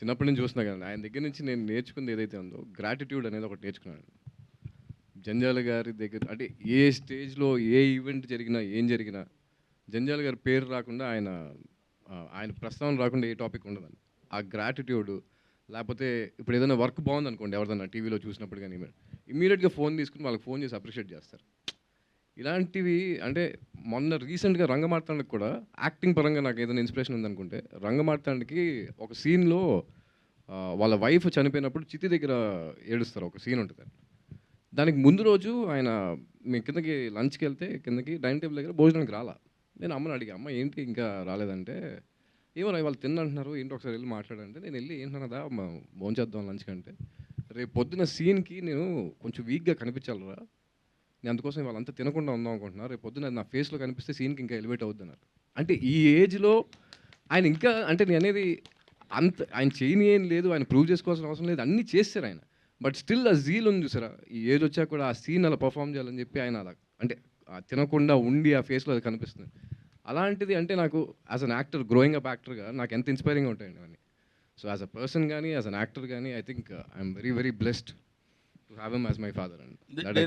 చిన్నప్పటి నుంచి చూస్తున్నా కదండి. ఆయన దగ్గర నుంచి నేను నేర్చుకుంది ఏదైతే ఉందో గ్రాటిట్యూడ్ అనేది ఒకటి నేర్చుకున్నాను. జంజాల గారి దగ్గర అంటే ఏ స్టేజ్‌లో ఏ ఈవెంట్ జరిగినా, ఏం జరిగినా జంజాల గారి పేరు రాకుండా ఆయన ప్రస్తావన రాకుండా ఏ టాపిక్ ఉండదండి. ఆ గ్రాటిట్యూడ్ లేకపోతే ఇప్పుడు ఏదైనా వర్క్ బాగుందనుకోండి ఎవరిదైనా టీవీలో చూసినప్పుడు గాని ఇమ్మీడియేట్‌గా ఫోన్ తీసుకొని వాళ్ళకి ఫోన్ చేసి అప్రిషియేట్ చేస్తారు. ఇలాంటివి అంటే మొన్న రీసెంట్‌గా 'రంగమార్తాండ'కి కూడా యాక్టింగ్ పరంగా నాకు ఏదైనా ఇన్స్పిరేషన్ ఉందనుకుంటే 'రంగమార్తాండ'కి ఒక సీన్‌లో వాళ్ళ వైఫ్ చనిపోయినప్పుడు చితి దగ్గర ఏడుస్తారు. ఒక సీన్ ఉంటది. దానికి ముందు రోజు ఆయన మేము కిందకి లంచ్‌కెళ్తే కిందకి డైనింగ్ టేబుల్ దగ్గర భోజనానికి రాలా. నేను అమ్మని అడిగా, "అమ్మ ఏంటి ఇంకా రాలేదంటే" "ఏమోరా ఇవాళ తిన్నంటున్నారు. ఏంటి ఒకసారి ఎళ్లి మాట్లాడంటే" నేను ఎళ్లి "ఏంటి నాన్నదా భోంచేద్దాం లంచ్‌కి" అంటే, "రేపు పొద్దున సీన్‌కి నేను కొంచెం వీక్‌గా కనిపించాలిరా. నేను అందుకోసం ఇవాళ అంతా తినకుండా ఉందాం అనుకుంటున్నా. రేపు పొద్దున నా ఫేస్‌లో కనిపిస్తే సీన్‌కి ఇంకా ఎలివేట్ అవుద్దన్నారు." అంటే ఈ ఏజ్‌లో ఆయన ఇంకా అంటే నేననేది ఆయన చేయనియి ఏం లేదు. ఆయన ప్రూవ్ చేసుకోవాల్సిన అవసరం లేదు. అన్నీ చేసేసారు ఆయన. బట్ స్టిల్ ఆ జీల్ ఉంది చూసారా? ఈ ఏజ్ వచ్చాక కూడా ఆ సీన్ అలా పెర్ఫార్మ్ చేయాలని చెప్పి ఆయన అలా అంటే తినకుండా ఉండి ఆ ఫేస్‌లో అది కనిపిస్తుంది. అలాంటిది అంటే నాకు as an actor growing up యాక్టర్‌గా నాకు ఎంత ఇన్‌స్పైరింగ్‌గా ఉంటాయండి అవన్నీ. సో యాస్ ఎ పర్సన్ గాని, యాస్ ఎన్ యాక్టర్ గాని I think I am very very blessed to have him as my father అండి. They that they